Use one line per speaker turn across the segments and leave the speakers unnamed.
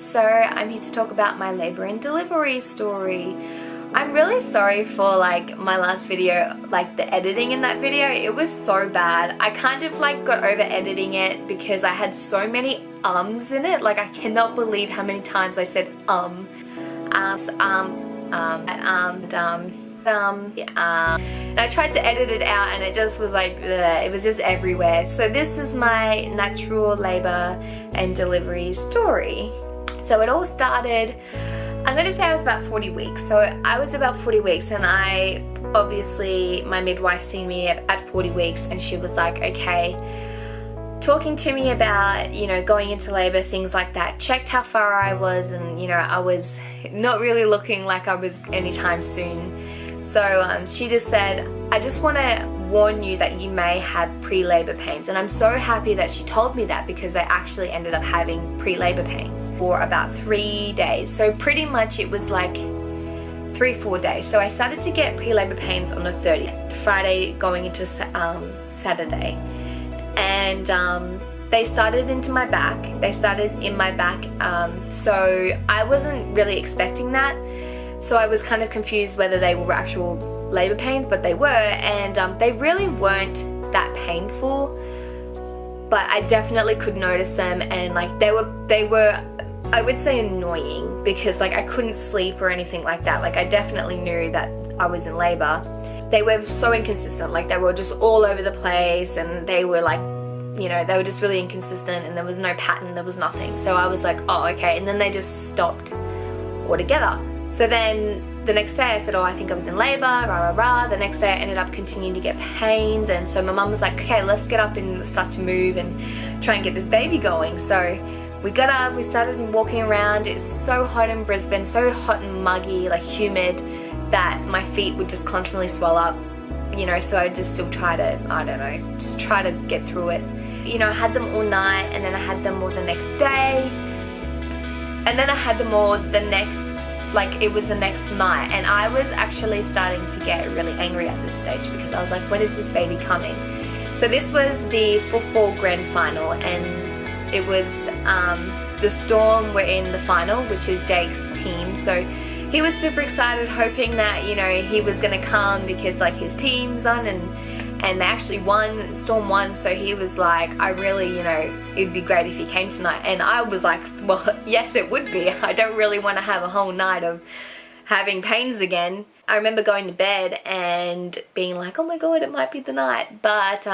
So I'm here to talk about my labor and delivery story. I'm really sorry for like my last video, like the editing in that video. It was so bad. I kind of like got over editing it because I had so many ums in it. Like I cannot believe how many times I said and I tried to edit it out and it just was like bleh, it was just everywhere. So this is my natural labor and delivery story. So it all started, I'm going to say I was about 40 weeks. So I was about 40 weeks and I obviously, my midwife seen me at 40 weeks and she was like, okay, talking to me about, you know, going into labor, things like that, checked how far I was, and you know, I was not really looking like I was anytime soon. So she just said, I just want to warn you that you may have pre-labor pains. And I'm so happy that she told me that because I actually ended up having pre-labor pains for about 3 days. So pretty much it was like 3-4 days. So I started to get pre-labor pains on the 30th, Friday going into Saturday. And they started into my back. They started in my back. So I wasn't really expecting that. So I was kind of confused whether they were actual labor pains, but they were, and they really weren't that painful, but I definitely could notice them, and like they were I would say annoying because like I couldn't sleep or anything like that. Like I definitely knew that I was in labor. They were so inconsistent, like they were just all over the place, and they were like, you know, they were just really inconsistent, and there was no pattern, there was nothing. So I was like, oh okay, and then they just stopped altogether. So then the next day I said, oh, I think I was in labor, rah, rah, rah. The next day I ended up continuing to get pains, and so my mum was like, okay, let's get up and start to move and try and get this baby going. So we got up, we started walking around. It's so hot in Brisbane, so hot and muggy, like humid, that my feet would just constantly swell up, you know, so I just still try to, I don't know, just try to get through it. You know, I had them all night, and then I had them all the next day, and then I had them all the next, like it was the next night, and I was actually starting to get really angry at this stage because I was like, when is this baby coming? So this was the football grand final, and it was the Storm were in the final, which is Jake's team. So he was super excited, hoping that, you know, he was gonna come because like his team's on, and they actually won, and Storm won. So he was like, I really, you know, it'd be great if he came tonight. And I was like, well, yes, it would be. I don't really want to have a whole night of having pains again. I remember going to bed and being like, oh my god, it might be the night. But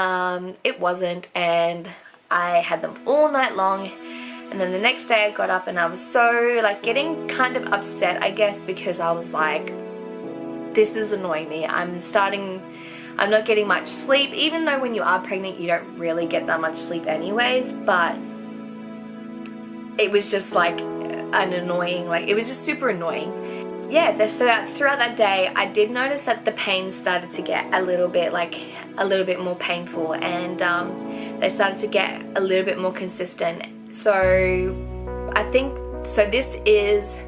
it wasn't, and I had them all night long. And then the next day I got up and I was so like getting kind of upset, I guess, because I was like, this is annoying me. I'm not getting much sleep, even though when you are pregnant you don't really get that much sleep anyways, but it was just like an annoying, like it was just super annoying. Yeah, so throughout that day I did notice that the pain started to get a little bit more painful, and they started to get a little bit more consistent. So I think, so this is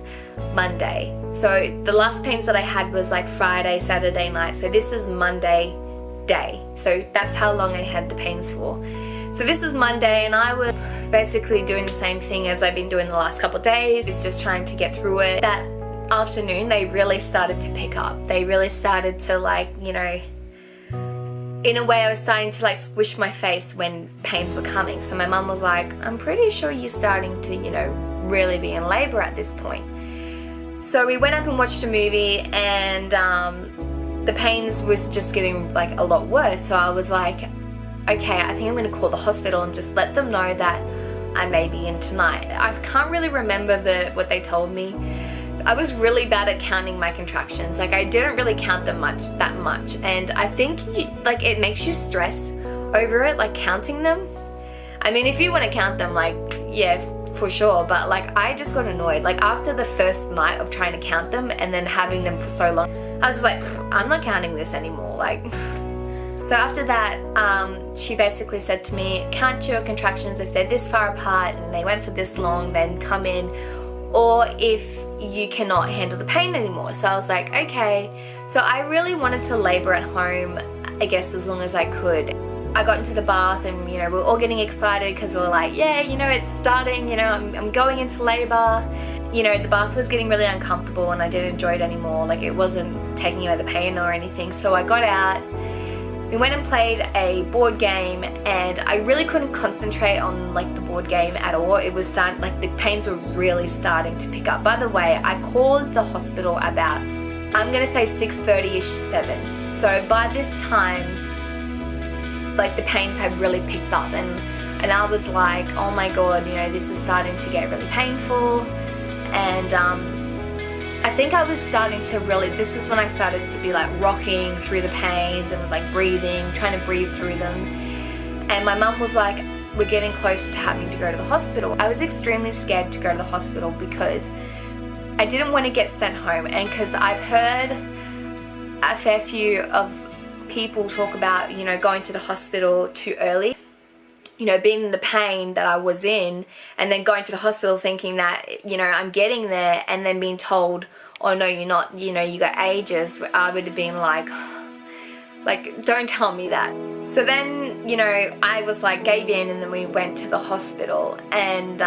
Monday. So the last pains that I had was like Friday, Saturday night. So this is Monday day. So that's how long I had the pains for. So this is Monday, and I was basically doing the same thing as I've been doing the last couple of days. It's just trying to get through it. That afternoon they really started to pick up. They really started to, like, you know, in a way I was starting to like squish my face when pains were coming. So my mum was like, I'm pretty sure you're starting to, you know, really be in labor at this point. So we went up and watched a movie, and the pains was just getting like a lot worse. So I was like, okay, I think I'm going to call the hospital and just let them know that I may be in tonight. I can't really remember what they told me. I was really bad at counting my contractions. Like I didn't really count them that much, and I think like it makes you stress over it, like counting them. I mean, if you want to count them, like, yeah, for sure, but like I just got annoyed. Like after the first night of trying to count them and then having them for so long, I was just like, I'm not counting this anymore. Like, so after that, she basically said to me, count your contractions. If they're this far apart and they went for this long, then come in, or if you cannot handle the pain anymore. So I was like, okay. So I really wanted to labor at home, I guess, as long as I could. I got into the bath, and you know, we were all getting excited because we were like, yeah, you know, it's starting, you know, I'm going into labor. You know, the bath was getting really uncomfortable and I didn't enjoy it anymore. Like, it wasn't taking away the pain or anything. So I got out, we went and played a board game, and I really couldn't concentrate on like the board game at all. It was starting, like the pains were really starting to pick up. By the way, I called the hospital about, I'm gonna say 6:30ish, 7. So by this time, like the pains had really picked up, and I was like, oh my god, you know, this is starting to get really painful. And I think I was starting to really, this is when I started to be like rocking through the pains and was like breathing, trying to breathe through them. And my mum was like, we're getting close to having to go to the hospital. I was extremely scared to go to the hospital because I didn't want to get sent home, and because I've heard a fair few of people talk about, you know, going to the hospital too early. You know, being in the pain that I was in, and then going to the hospital thinking that, you know, I'm getting there, and then being told, oh no, you're not, you know, you got ages. I would have been like, don't tell me that. So then, you know, I was like, gave in, and then we went to the hospital, and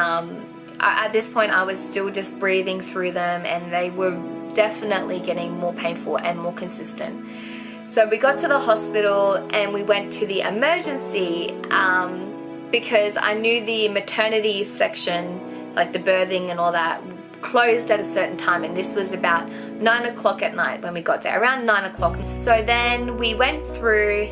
at this point I was still just breathing through them, and they were definitely getting more painful and more consistent. So we got to the hospital and we went to the emergency, because I knew the maternity section, like the birthing and all that, closed at a certain time, and this was about 9 o'clock at night when we got there, around 9 o'clock. So then we went through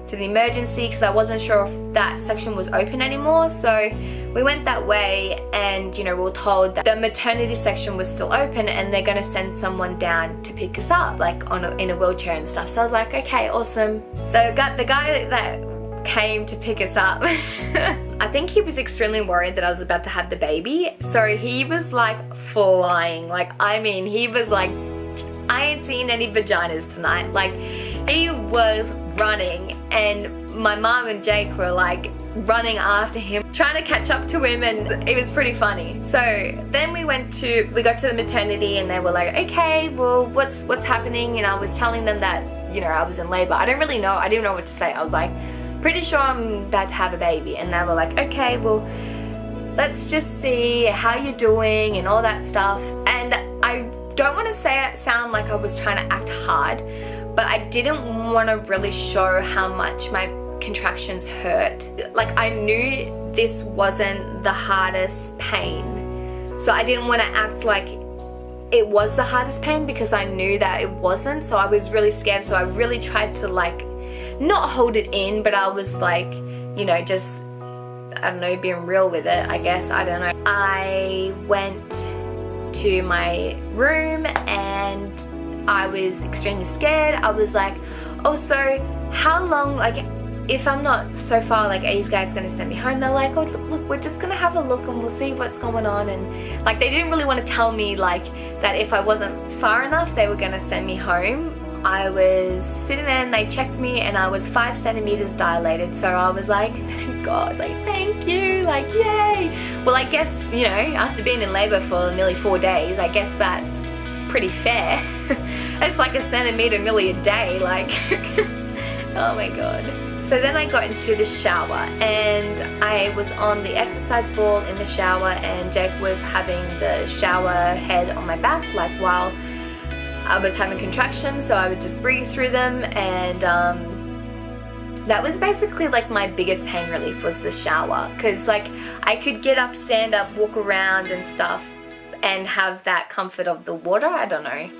to the emergency because I wasn't sure if that section was open anymore. So we went that way, and you know, we were told that the maternity section was still open and they're gonna send someone down to pick us up, like in a wheelchair and stuff. So I was like, okay, awesome. So the guy that came to pick us up, I think he was extremely worried that I was about to have the baby. So he was like flying, like, I mean, he was like, I ain't seen any vaginas tonight. Like, he was running, and my mom and Jake were like running after him, trying to catch up to him, and it was pretty funny. So then we got to the maternity, and they were like, okay, well, what's happening? And I was telling them that, you know, I was in labor. I didn't know what to say. I was like, pretty sure I'm about to have a baby. And they were like, okay, well, let's just see how you're doing and all that stuff. And I don't want to sound like I was trying to act hard, but I didn't want to really show how much my contractions hurt. Like, I knew this wasn't the hardest pain, so I didn't want to act like it was the hardest pain because I knew that it wasn't. So I was really scared, so I really tried to like not hold it in, but I was like, you know, just, I don't know, being real with it, I guess. I don't know. I went to my room and I was extremely scared. I was like, oh, so how long, like, if I'm not so far, like, are you guys gonna send me home? They're like, oh, look, we're just gonna have a look and we'll see what's going on. And like, they didn't really want to tell me like that if I wasn't far enough, they were gonna send me home. I was sitting there and they checked me and I was 5 centimeters dilated. So I was like, thank God, like, thank you, like, yay. Well, I guess, you know, after being in labor for nearly 4 days, I guess that's pretty fair. It's like a centimeter nearly a day, like, oh my God. So then I got into the shower and I was on the exercise ball in the shower, and Jake was having the shower head on my back, like, while I was having contractions, so I would just breathe through them. And that was basically like my biggest pain relief, was the shower, because like I could get up, stand up, walk around and stuff and have that comfort of the water. I don't know,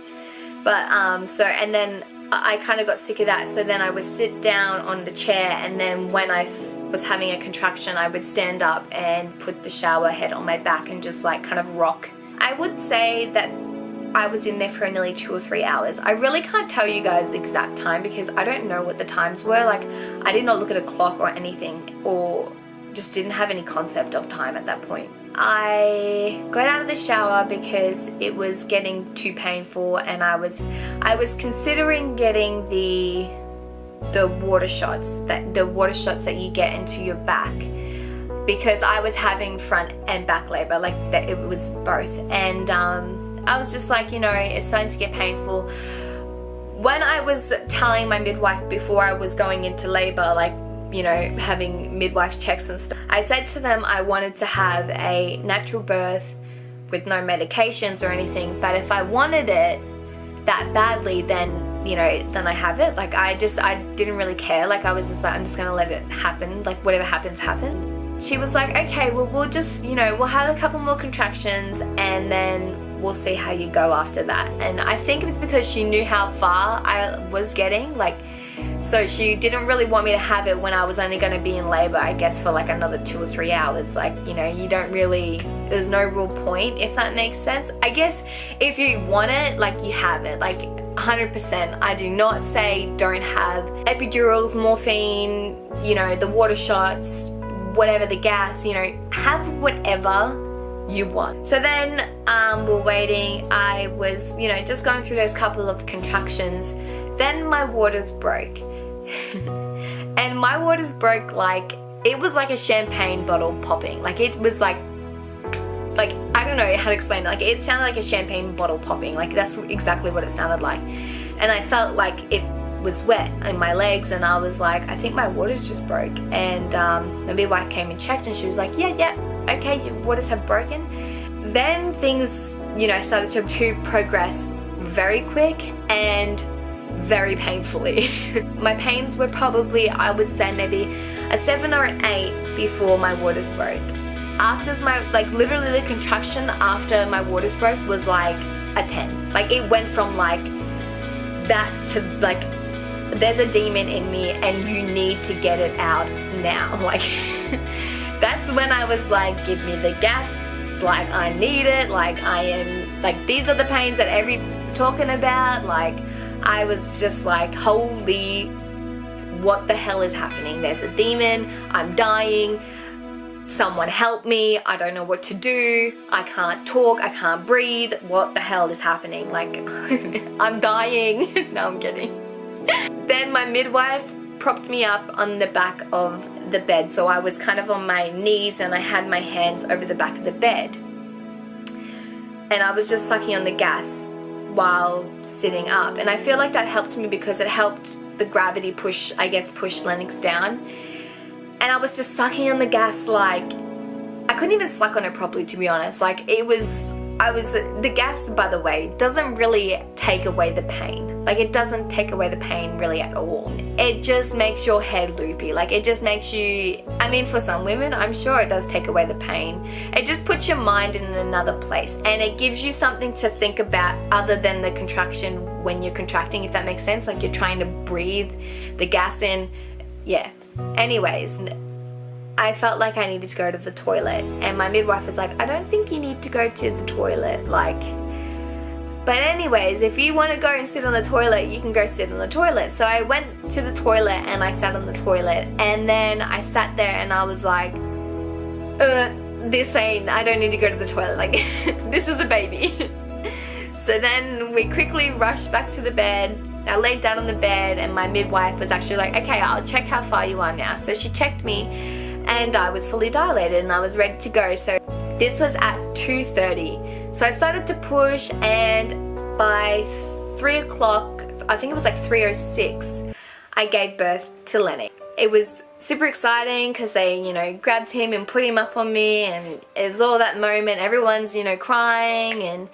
but so, and then I kind of got sick of that, so then I would sit down on the chair, and then when I was having a contraction I would stand up and put the shower head on my back and just like kind of rock. I would say that I was in there for nearly 2 or 3 hours. I really can't tell you guys the exact time because I don't know what the times were. Like, I did not look at a clock or anything, or just didn't have any concept of time at that point. I got out of the shower because it was getting too painful, and I was considering getting the water shots that you get into your back, because I was having front and back labor, like that, it was both. And I was just like, you know, it's starting to get painful. When I was telling my midwife before I was going into labor, like, you know, having midwife checks and stuff. I said to them I wanted to have a natural birth with no medications or anything, but if I wanted it that badly, then, you know, then I have it. Like I didn't really care. Like I was just like, I'm just gonna let it happen. Like whatever happens, happen. She was like, okay, well, we'll just, you know, we'll have a couple more contractions and then we'll see how you go after that. And I think it was because she knew how far I was getting, like, so she didn't really want me to have it when I was only going to be in labor, I guess, for like another 2 or 3 hours. Like, you know, you don't really, there's no real point, if that makes sense. I guess if you want it, like, you have it, like 100%. I do not say don't have epidurals, morphine, you know, the water shots, whatever, the gas, you know, have whatever you want. So then we're waiting. I was, you know, just going through those couple of contractions. Then my waters broke. And my waters broke like, it was like a champagne bottle popping. Like it was like I don't know how to explain it. Like it sounded like a champagne bottle popping. Like that's exactly what it sounded like. And I felt like it was wet in my legs, and I was like, I think my waters just broke. And the midwife came and checked, and she was like, yeah, okay, your waters have broken. Then things, you know, started to progress very quick and very painfully. My pains were probably, I would say, maybe a 7 or an 8 before my waters broke. After my, like literally the contraction after my waters broke was like a 10. Like it went from like that to like, there's a demon in me and you need to get it out now. Like that's when I was like, give me the gas. Like I need it. Like I am, like these are the pains that everyone's talking about. Like I was just like, holy, what the hell is happening? There's a demon. I'm dying. Someone help me. I don't know what to do. I can't talk. I can't breathe. What the hell is happening? Like I'm dying. No, I'm kidding. Then my midwife propped me up on the back of the bed. So I was kind of on my knees and I had my hands over the back of the bed. And I was just sucking on the gas while sitting up. And I feel like that helped me because it helped the gravity push, I guess, push Lenix down. And I was just sucking on the gas like, I couldn't even suck on it properly, to be honest. Like the gas, by the way, doesn't really take away the pain. Like it doesn't take away the pain really at all. It just makes your head loopy. Like it just makes you, I mean, for some women, I'm sure it does take away the pain. It just puts your mind in another place and it gives you something to think about other than the contraction when you're contracting, if that makes sense. Like you're trying to breathe the gas in. Yeah. Anyways, I felt like I needed to go to the toilet and my midwife was like, I don't think you need to go to the toilet, like, but anyways, if you want to go and sit on the toilet, you can go sit on the toilet. So I went to the toilet and I sat on the toilet, and then I sat there and I was like, I don't need to go to the toilet, like this is a baby. So then we quickly rushed back to the bed. I laid down on the bed and my midwife was actually like, okay, I'll check how far you are now. So she checked me and I was fully dilated and I was ready to go. So this was at 2:30. So I started to push, and by 3 o'clock, I think it was like 3:06, I gave birth to Lenix. It was super exciting because they, you know, grabbed him and put him up on me, and it was all that moment. Everyone's, you know, crying, and,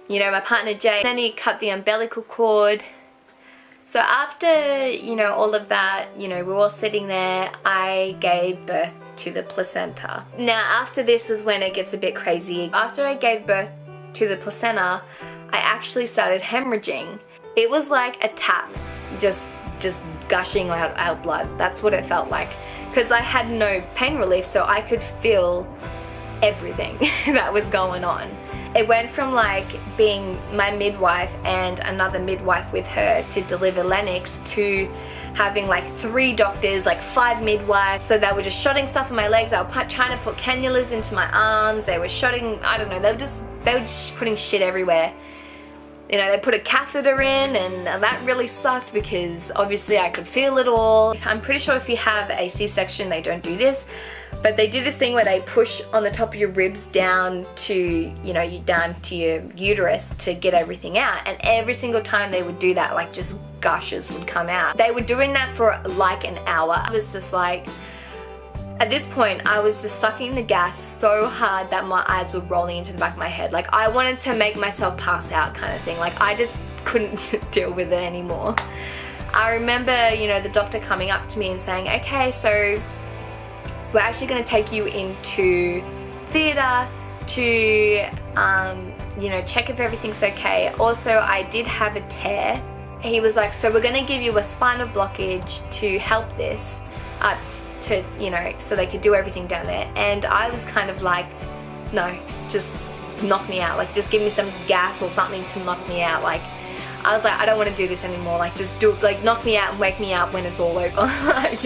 you know, my partner Jay, then he cut the umbilical cord. So after, you know, all of that, you know, we were all sitting there, I gave birth to the placenta. Now after this is when it gets a bit crazy. After I gave birth to the placenta, I actually started hemorrhaging. It was like a tap, just gushing out blood. That's what it felt like. Because I had no pain relief, so I could feel everything that was going on. It went from like being my midwife and another midwife with her to deliver Lenix to having like 3 doctors, like 5 midwives. So they were just shotting stuff in my legs. They were trying to put cannulas into my arms. They were shotting, I don't know, they were just putting shit everywhere. you know, they put a catheter in, and that really sucked because obviously I could feel it all. I'm pretty sure if you have a C-section they don't do this, but they do this thing where they push on the top of your ribs down to, you know, down to your uterus to get everything out, and every single time they would do that, like just gushes would come out. They were doing that for like an hour. I was just like, at this point, I was just sucking the gas so hard that my eyes were rolling into the back of my head. Like, I wanted to make myself pass out kind of thing. Like, I just couldn't deal with it anymore. I remember, you know, the doctor coming up to me and saying, okay, so we're actually going to take you into theatre to, you know, check if everything's okay. Also, I did have a tear. He was like, so we're going to give you a spinal blockage to help this. To, you know, so they could do everything down there. And I was kind of like, no, just knock me out. Like, just give me some gas or something to knock me out. Like, I was like, I don't want to do this anymore. Like, just do, like, knock me out and wake me up when it's all over. Like,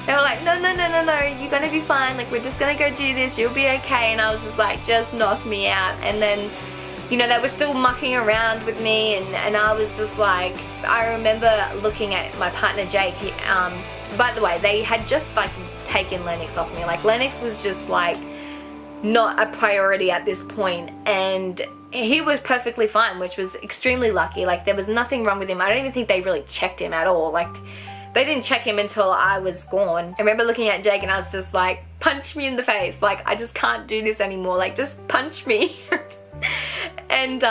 they were like, no, you're gonna be fine. Like, we're just gonna go do this. You'll be okay. And I was just like, just knock me out. And then, you know, they were still mucking around with me, and I was just like, I remember looking at my partner Jake. He, by the way, they had just like taken Lenix off me. Like, Lenix was just like not a priority at this point, and he was perfectly fine, which was extremely lucky. Like, there was nothing wrong with him. I don't even think they really checked him at all. Like, they didn't check him until I was gone. I remember looking at Jake and I was just like, punch me in the face. Like, I just can't do this anymore. Like, just punch me. And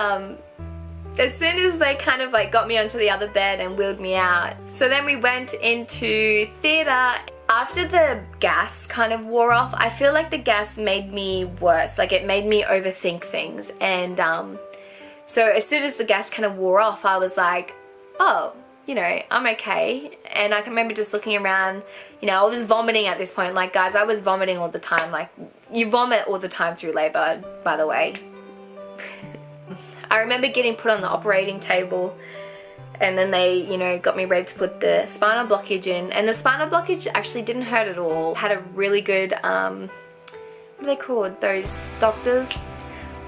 as soon as they kind of like got me onto the other bed and wheeled me out, so then we went into theatre. After the gas kind of wore off, I feel like the gas made me worse. Like, it made me overthink things. And so as soon as the gas kind of wore off, I was like, oh, you know, I'm okay. And I can remember just looking around, you know, I was vomiting at this point. Like, guys, I was vomiting all the time. Like, you vomit all the time through labor, by the way. I remember getting put on the operating table, and then they, you know, got me ready to put the spinal blockage in, and the spinal blockage actually didn't hurt at all. Had a really good, what are they called? Those doctors?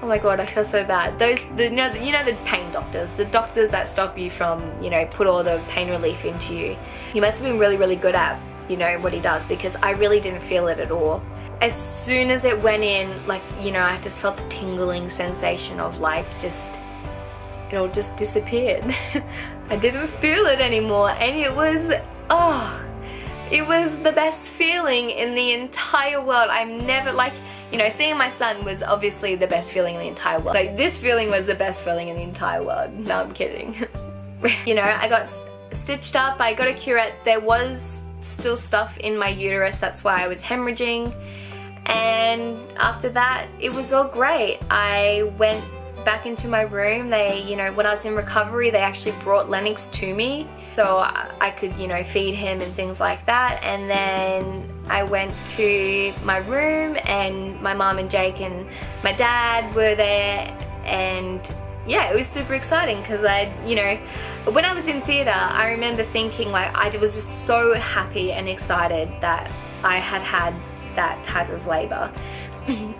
Oh my god, I feel so bad. Those, you know the pain doctors, the doctors that stop you from, you know, put all the pain relief into you. He must have been really, really good at, you know, what he does, because I really didn't feel it at all. As soon as it went in, like, you know, I just felt the tingling sensation of like, just, it all just disappeared. I didn't feel it anymore, and it was, oh, it was the best feeling in the entire world. I'm never, like, you know, seeing my son was obviously the best feeling in the entire world. Like, this feeling was the best feeling in the entire world. No, I'm kidding. You know, I got stitched up, I got a curette. There was still stuff in my uterus, that's why I was hemorrhaging. And after that, it was all great. I went back into my room. They, you know, when I was in recovery, they actually brought Lenix to me so I could, you know, feed him and things like that. And then I went to my room, and my mom and Jake and my dad were there, and yeah, it was super exciting because you know, when I was in theatre, I remember thinking, like, I was just so happy and excited that I had had that type of labor.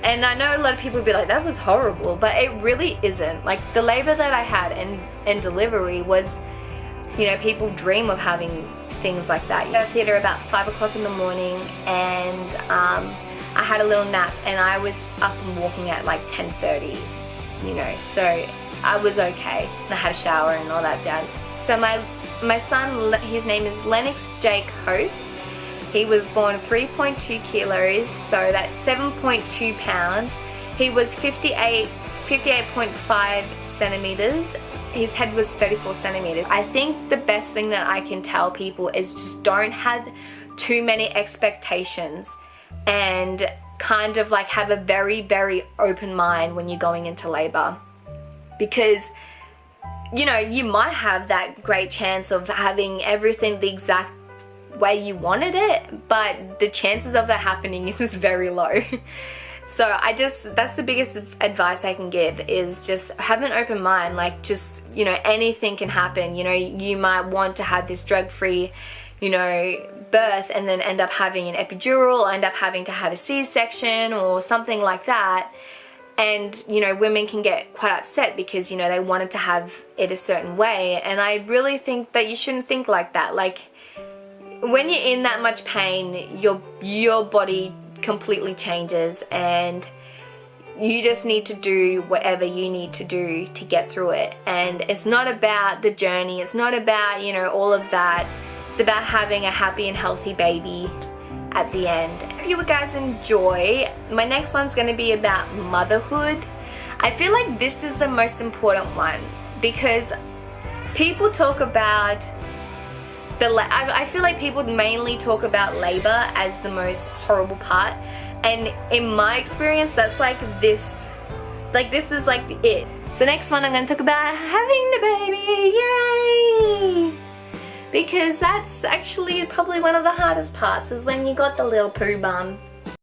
And I know a lot of people would be like, that was horrible, but it really isn't. Like, the labor that I had and delivery was, you know, people dream of having things like that. I got to theatre about 5 o'clock in the morning, and I had a little nap, and I was up and walking at like 10:30, you know, so I was okay. And I had a shower and all that jazz. So my son, his name is Lenix Jake Hope. He was born 3.2 kilos, so that's 7.2 pounds. He was 58.5 centimeters. His head was 34 centimeters. I think the best thing that I can tell people is just don't have too many expectations, and kind of like have a very, very open mind when you're going into labor. Because, you know, you might have that great chance of having everything the exact way you wanted it, but the chances of that happening is very low. So that's the biggest advice I can give, is just have an open mind. Like, just, you know, anything can happen. You know, you might want to have this drug-free, you know, birth, and then end up having an epidural, or end up having to have a C-section or something like that. And, you know, women can get quite upset because, you know, they wanted to have it a certain way. And I really think that you shouldn't think like that. Like, when you're in that much pain, your body completely changes, and you just need to do whatever you need to do to get through it. And it's not about the journey. It's not about, you know, all of that. It's about having a happy and healthy baby at the end. I hope you guys enjoy. My next one's going to be about motherhood. I feel like this is the most important one because people talk about I feel like people mainly talk about labor as the most horrible part, and in my experience that's like this is like it. So next one I'm going to talk about having the baby. Yay! Because that's actually probably one of the hardest parts, is when you got the little poo bum.